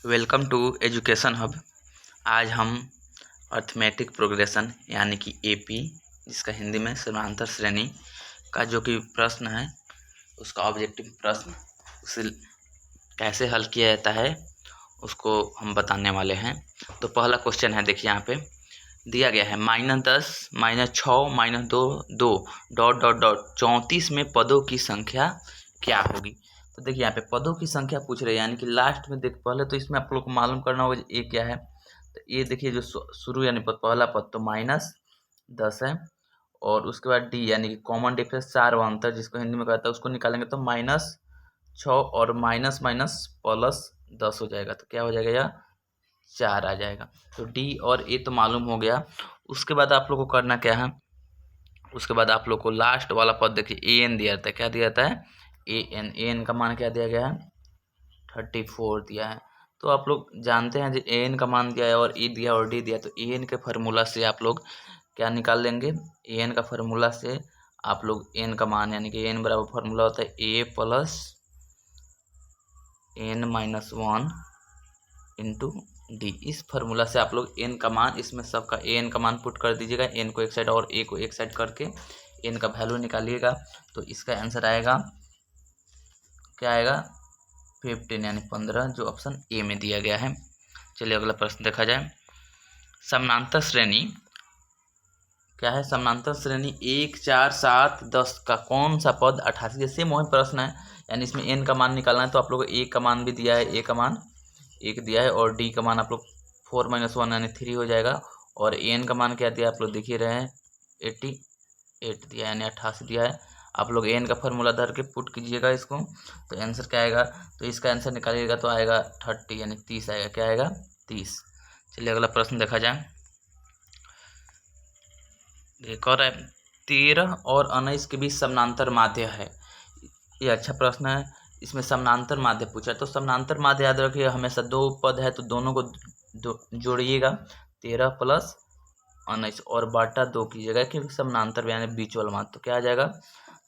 Welcome to education hub. आज हम arithmetic progression यानी कि एपी, जिसका हिंदी में समांतर श्रेणी का जो कि प्रश्न है, उसका ऑब्जेक्टिव प्रश्न उसे कैसे हल किया जाता है उसको हम बताने वाले हैं। तो पहला क्वेश्चन है, देखिए यहाँ पे दिया गया है -10 -6 -2 2 डॉट डॉट डॉट 34 में पदों की संख्या क्या होगी। तो देखिए यहाँ पे पदों की संख्या पूछ रहे हैं, यानी कि लास्ट में देख, पहले तो इसमें आप लोग को मालूम करना होगा ए क्या है। तो ये देखिए जो शुरू यानी पहला पद तो -10 है, और उसके बाद डी यानी कि कॉमन डिफरेंस 4 व अंतर जिसको हिंदी में कहता है, उसको निकालेंगे तो -6 और माइनस माइनस +10 हो जाएगा। तो क्या हो जाएगा, यह 4 आ जाएगा। तो डी और ए तो मालूम हो गया। उसके बाद आप लोग को करना क्या है, उसके बाद आप लोग को लास्ट वाला पद देखिए ए एन दिया जाता है। क्या दिया जाता है, ए एन का मान क्या दिया गया है, 34 दिया है। तो आप लोग जानते हैं जो ए एन का मान दिया है और ई दिया और डी दिया, तो ए एन के फार्मूला से आप लोग क्या निकाल लेंगे, ए एन का फार्मूला से आप लोग एन का मान यानी कि एन बराबर फार्मूला होता है A plus N minus 1 into D. इस फार्मूला से आप लोग एन का मान, इसमें सबका एन का मान पुट कर दीजिएगा, एन को एक साइड और ए को एक साइड करके एन का वैल्यू निकालिएगा। तो इसका आंसर आएगा, क्या आएगा, 15 यानी 15, जो ऑप्शन ए में दिया गया है। चलिए अगला प्रश्न देखा जाए। समानांतर श्रेणी क्या है, समानांतर श्रेणी 1 4 7 10 का कौन सा पद 88, जैसे वही प्रश्न है, यानी इसमें एन का मान निकालना है। तो आप लोग ए का मान भी दिया है, ए का मान 1 दिया है, और डी का मान आप लोग 4 - 1 यानी 3 हो जाएगा, और एन का मान क्या दिया आप लोग देख ही रहे हैं, 88 दिया यानी 88 दिया है। आप लोग एन का फार्मूला धर के पुट कीजिएगा इसको, तो आंसर क्या आएगा, तो इसका आंसर निकालिएगा तो आएगा 30 यानी 30 आएगा। क्या आएगा, 30। चलिए अगला प्रश्न देखा जाए। एक और है, 13 और 19 के बीच समानांतर माध्य है। ये अच्छा प्रश्न है, इसमें समानांतर माध्य पूछा है। तो समानांतर माध्य याद रखिए, हमेशा दो पद है तो दोनों को जोड़िएगा, 13 + 19 और बाटा 2 कीजिएगा, क्योंकि समानांतर यानी बीच वाला माध्य। तो क्या आ जाएगा,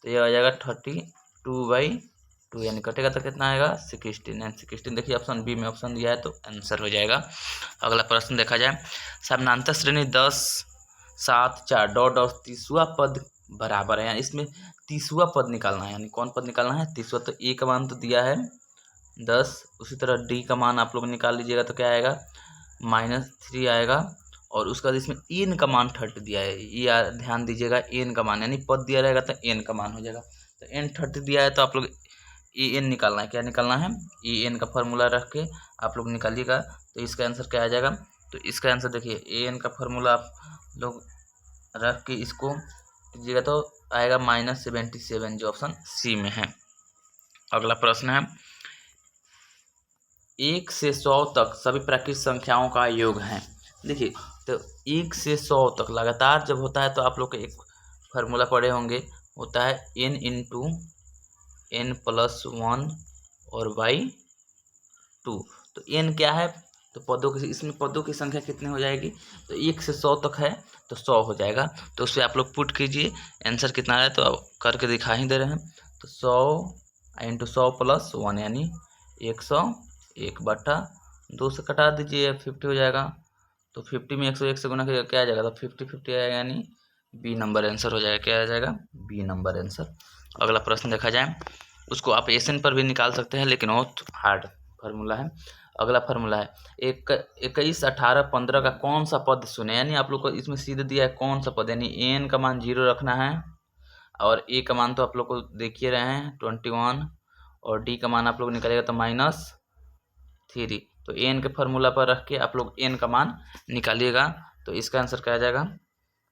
तो ये आ जाएगा 32/2 यानी कटेगा तो कितना आएगा, 16 देखिए ऑप्शन बी में ऑप्शन दिया है, तो आंसर हो जाएगा। अगला प्रश्न देखा जाए। समानांतर श्रेणी 10 7 4 डॉट डॉट 30वां पद बराबर है, यानी इसमें 30वां पद निकालना है, यानी कौन पद निकालना है, 30वां। तो ए का मान तो दिया है 10, उसी तरह डी का मान आप लोग निकाल लीजिएगा, तो क्या आएगा, -3 आएगा, और उसका बाद इसमें एन का मान 30 दिया है, ये ध्यान दीजिएगा, एन का मान यानी पद दिया रहेगा तो एन का मान हो जाएगा। तो एन 30 दिया है, तो आप लोग ए एन निकालना है। क्या निकालना है, ए एन का फार्मूला रख के आप लोग निकालिएगा, तो इसका आंसर क्या आ जाएगा। तो इसका आंसर देखिए, ए एन का फार्मूला आप लोग रख के इसको कीजिएगा तो आएगा -77, जो ऑप्शन सी में है। अगला प्रश्न है, 1 से 100 तक सभी प्राकृतिक संख्याओं का योग है। देखिए, तो 1 से 100 तक लगातार जब होता है तो आप लोग को एक फार्मूला पढ़े होंगे, होता है n इंटू n प्लस 1 और बाई 2। तो n क्या है, तो पदों की, इसमें पदों की संख्या कितनी हो जाएगी, तो 1 से 100 तक है तो 100 हो जाएगा। तो उससे आप लोग पुट कीजिए, आंसर कितना है तो अब करके दिखा ही दे रहे हैं। तो 100 इंटू 100 प्लस 1 यानी 101 बटा 2 से कटा दीजिए, 50 हो जाएगा। तो 50 में 101 से गुना क्या आ जाएगा, तो 50 आएगा, यानी बी नंबर आंसर हो जाएगा। क्या आ जाएगा, बी नंबर आंसर। अगला प्रश्न देखा जाए, उसको आप एसएन पर भी निकाल सकते हैं, लेकिन बहुत हार्ड फार्मूला है। अगला फार्मूला है, 21 18 15 का कौन सा पद सुने, यानी आप लोग को इसमें सीधे दिया है कौन सा पद, यानी एन का मान 0 रखना है, और ए का मान तो आप लोग को देखिए रहे हैं 21, और डी का मान आप लोग निकालेगा तो -3। तो एन के फार्मूला पर रख के आप लोग एन का मान निकालिएगा, तो इसका आंसर क्या आ जाएगा,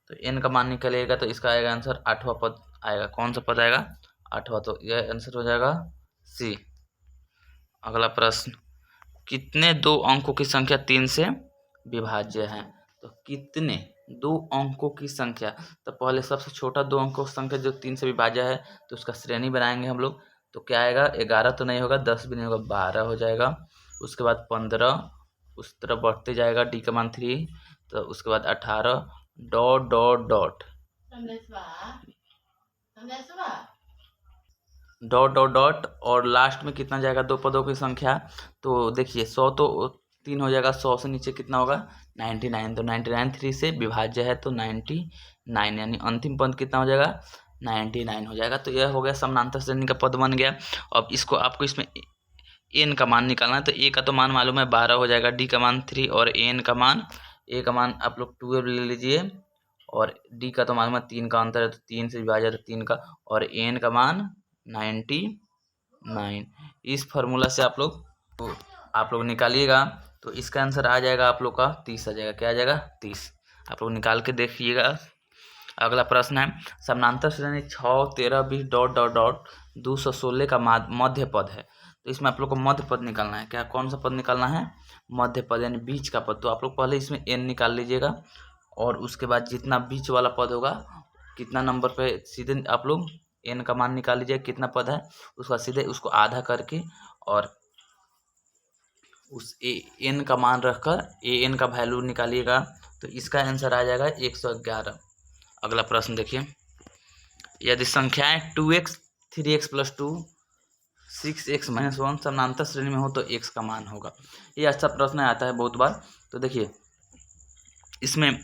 तो एन का मान निकालिएगा तो इसका आएगा आंसर 8वां पद आएगा। कौन सा पद आएगा, 8वां, तो यह आंसर हो जाएगा सी। अगला प्रश्न, कितने दो अंकों की संख्या 3 से विभाज्य है। तो कितने दो अंकों की संख्या, तो पहले सबसे छोटा दो अंकों की संख्या जो 3 से विभाज्य है, तो उसका श्रेणी बनाएंगे हम लोग। तो क्या आएगा, 11 तो नहीं होगा, 10 भी नहीं होगा, 12 हो जाएगा। उसके बाद 15 उस तरफ बढ़ते जाएगा, डी का मान 3, तो उसके बाद 18 dot dot dot dot dot dot और लास्ट में कितना जाएगा, दो पदों की संख्या। तो देखिए 100 तो 3 हो जाएगा, 100 से नीचे कितना होगा 99, तो 99 3 से विभाज्य है तो 99, यानी अंतिम पद कितना हो जाएगा 99 हो जाएगा। तो यह हो गया समानांतर श्रेणी का पद बन गया। अब इसको आपको इसमें एन का मान निकालना है। तो ए का तो मान मालूम है 12 हो जाएगा, डी का मान 3 और एन का मान, ए का मान आप लोग 12 ले लीजिए और डी का तो मालूम है 3 का अंतर है तो 3 से विभाजित 3 का, और एन का मान 99। इस फार्मूला से आप लोग निकालिएगा तो इसका आंसर आ जाएगा आप लोग का 30 आ जाएगा। क्या आ जाएगा 30। आप लोग निकाल के देखिएगा। अगला प्रश्न है समानांतर श्रेणी 6 13 20 डॉट डॉट डॉट 216 का मध्य पद है। तो इसमें आप लोग को मध्य पद निकालना है। क्या कौन सा पद निकालना है, मध्य पद यानी बीच का पद। तो आप लोग पहले इसमें एन निकाल लीजिएगा और उसके बाद जितना बीच वाला पद होगा कितना नंबर पे सीधे आप लोग एन का मान निकाल लीजिए, कितना पद है उसका सीधे उसको आधा करके और उस एन का मान रखकर एन का वैल्यू निकालिएगा। तो इसका आंसर आ जाएगा 111। अगला प्रश्न देखिए, यदि संख्याएं 2x 3x + 2 6x - 1 समानांतर श्रेणी में हो तो x का मान होगा। ये अच्छा प्रश्न आता है बहुत बार। तो देखिए इसमें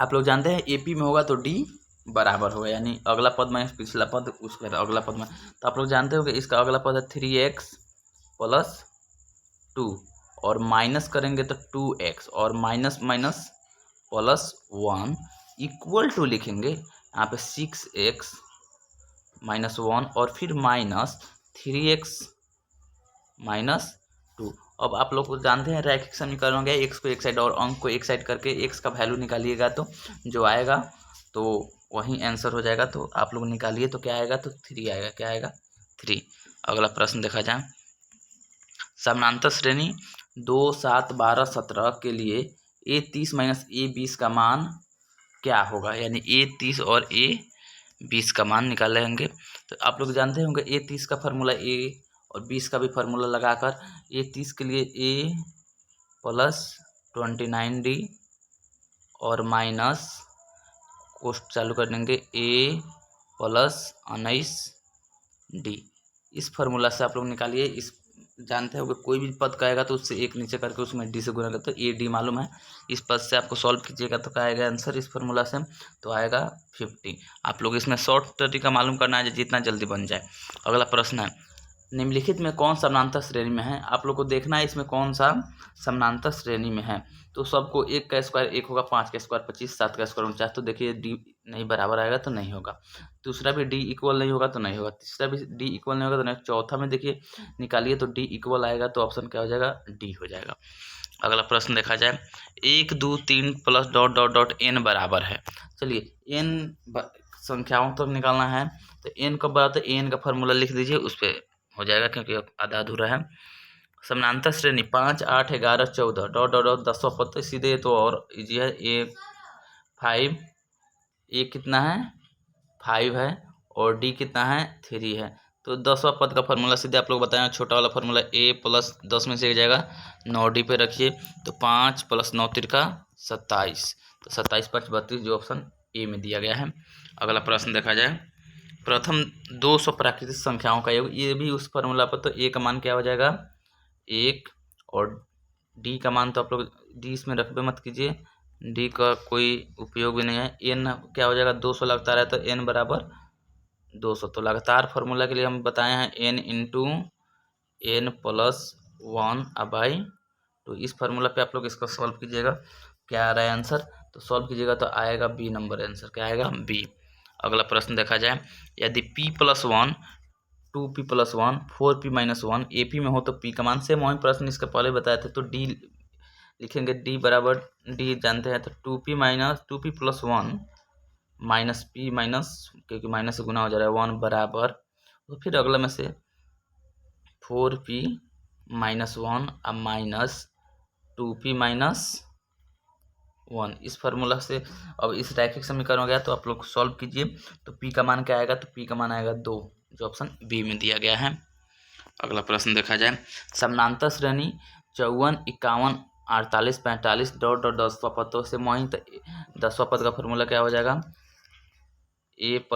आप लोग जानते हैं एपी में होगा तो डी बराबर होगा, यानी अगला पद में पिछला पद उसका अगला पद में। तो आप लोग जानते हो कि इसका अगला पद है 3x + 2 और माइनस करेंगे तो 2x और माइनस माइनस +1 इक्वल टू लिखेंगे यहाँ पे 6x - 1 और फिर -3x - 2। अब आप लोग को जानते हैं रैखिक समीकरण हो गया, x को एक साइड और अंक को एक साइड करके x का वैल्यू निकालिएगा तो जो आएगा तो वही आंसर हो जाएगा। तो आप लोग निकालिए तो क्या आएगा, तो 3 आएगा। क्या आएगा 3। अगला प्रश्न देखा जाए, समानांतर श्रेणी 2 7 12 17 के लिए a 30 - a 20 का मान क्या होगा, यानी a 30 और a 20 का मान निकाल लेंगे। तो आप लोग जानते होंगे a 30 का फार्मूला a और 20 का भी फार्मूला लगाकर a 30 के लिए a + 29d और माइनस कोष्ट चालू कर देंगे a + 19d। इस फार्मूला से आप लोग निकालिए। इस जानते हो कि कोई भी पद कहेगा तो उससे एक नीचे करके उसमें डी से गुणा करते तो ए डी मालूम है। इस पद से आपको सॉल्व कीजिएगा तो क्या आएगा आंसर इस फार्मूला से, तो आएगा 50। आप लोग इसमें शॉर्ट तरीका मालूम करना है जितना जल्दी बन जाए। अगला प्रश्न है, निम्नलिखित में कौन समानांतर श्रेणी में है। आप लोग को देखना है इसमें कौन सा समानांतर श्रेणी में है। तो सबको 1 का स्क्वायर 1 होगा, 5 का स्क्वायर 25, 7 का स्क्वायर 49। तो देखिए डी नहीं बराबर आएगा तो नहीं होगा, दूसरा भी डी इक्वल नहीं होगा तो नहीं होगा, तीसरा भी डी इक्वल नहीं होगा तो नहीं, चौथा में देखिए निकालिए तो डी इक्वल आएगा तो ऑप्शन क्या हो जाएगा, डी हो जाएगा। अगला प्रश्न देखा जाए, 1 2 3 plus dot dot dot n बराबर है। चलिए एन संख्याओं तक निकालना है तो एन कब बराबर, तो एन का फार्मूला लिख दीजिए उस पर हो जाएगा क्योंकि आधा अधूरा है। समानांतर श्रेणी 5 8 11 14 डॉट डॉट डॉट 10वां पद तो सीधे तो और इजी है, ए 5 ए कितना है 5 है और डी कितना है 3 है। तो 10वां पद का फार्मूला सीधे आप लोग बताएं, छोटा वाला फार्मूला a + 10 में से एक जाएगा 9d पे रखिए तो 5 + 9 तिरका 27, तो 27 5 32 जो ऑप्शन ए में दिया गया है। अगला प्रश्न देखा जाए, प्रथम 200 प्राकृतिक संख्याओं का योग, ये भी उस फार्मूला पर। तो ए का मान क्या हो जाएगा 1 और डी का मान तो आप लोग डी इसमें रखबे मत कीजिए, डी का कोई उपयोग भी नहीं है। एन क्या हो जाएगा 200 लगता है तो एन बराबर 200। तो लगातार फार्मूला के लिए हम बताए हैं n × n + 1/2। तो इस फार्मूला पे आप लोग इसको सॉल्व कीजिएगा, क्या आ रहा है आंसर, तो सॉल्व कीजिएगा तो आएगा बी नंबर आंसर। क्या आएगा बी। अगला प्रश्न देखा जाए, यदि p + 1 2p + 1 4p - 1 AP में हो तो p का मान, सेम वही प्रश्न इसके पहले बताए थे। तो डी लिखेंगे, डी बराबर डी जानते हैं तो 2p + 1 माइनस p माइनस, क्योंकि माइनस से गुना हो जा रहा है 1 बराबर, तो फिर अगला में से 4p - 1 अब माइनस 2p - 1। इस फार्मूला से अब इस रैखिक समीकरण हो गया तो आप लोग सॉल्व कीजिए तो p का मान क्या आएगा, तो p का मान आएगा 2 जो ऑप्शन बी में दिया गया है। अगला प्रश्न देखा जाए, समानांतर श्रेणी 54 51 48 45 डॉट डॉट 10वां पद, तो से वहीं 10वां पद का फार्मूला क्या हो जाएगा a +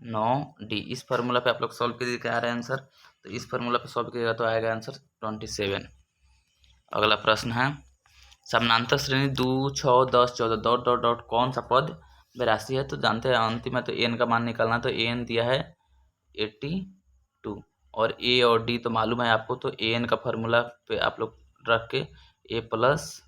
9D। इस फार्मूला पे आप लोग सॉल्व कीजिए, क्या आ रहा है आंसर, तो इस फार्मूला पे सॉल्व कीजिएगा तो आएगा आंसर 27। अगला प्रश्न है समानांतर श्रेणी 2, 6, 10, 14 डॉट डॉट डॉट कौन सा पद 82 है। तो जानते हैं अंतिम है तो एन का मान निकालना, तो एन दिया है 82 और ए और डी तो मालूम है आपको, तो एन का फार्मूला पे आप लोग रख के A plus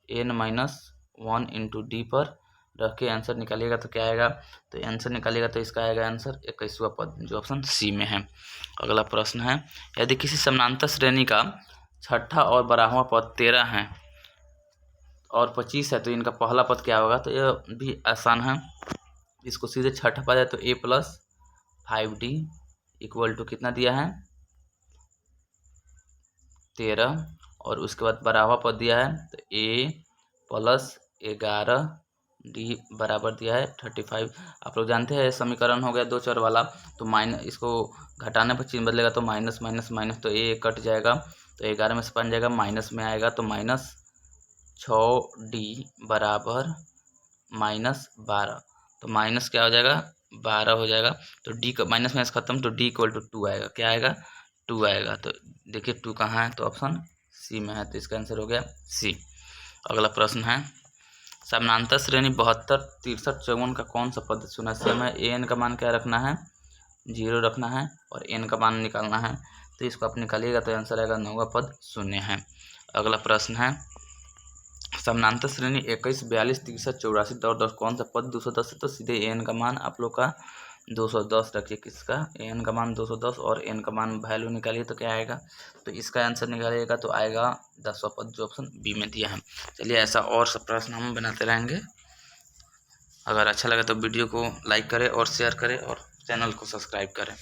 N minus 1 into D पर रख के आंसर निकालिएगा तो क्या आएगा, तो आंसर निकालिएगा तो इसका आएगा आंसर 21वां पद, जो ऑप्शन सी में है। अगला प्रश्न है यदि किसी समानांतर श्रेणी का छठा और 12वां पद 13 है और 25 है तो इनका पहला पद क्या होगा, तो यह भी आसान है। इसको सीधे छठा पद है तो a plus 5d equal to कितना दिया है 13 और उसके बाद 12वां पद दिया है तो a प्लस 11d बराबर दिया है 35। आप लोग जानते हैं समीकरण हो गया दो चर वाला, तो माइनस इसको घटाने पर चिन्ह बदलेगा तो माइनस माइनस माइनस, तो a कट जाएगा तो 11 में से बन जाएगा माइनस में आएगा तो माइनस 6d बराबर माइनस 12, तो माइनस क्या हो जाएगा 12 हो जाएगा, तो डी का माइनस माइनस खत्म तो डी इक्वल टू 2 आएगा, क्या आएगा 2 आएगा। तो देखिए 2 कहाँ है, तो ऑप्शन सी में है, तो इसका आंसर हो गया सी। अगला प्रश्न है समानांतर श्रेणी 72, 63, 54 का कौन सा पद चुना है। हमें ए एन का मान क्या रखना है 0 रखना है और एन का मान निकालना है, तो इसको आप निकालिएगा तो आंसर आएगा 9वां पद 0 है। अगला प्रश्न है समानांतर श्रेणी 21, 42, 63, 84 डॉट कौन सा पद 210 है। तो सीधे एन का मान आप लोग का 210 रखिए, किसका एन का मान 210 और एन का मान वैल्यू निकालिए तो क्या आएगा, तो इसका आंसर निकालिएगा तो आएगा 10वां पद, जो ऑप्शन बी में दिया है। चलिए ऐसा और सब प्रश्न हम बनाते रहेंगे। अगर अच्छा लगे तो वीडियो को लाइक करें और शेयर करें और चैनल को सब्सक्राइब करें।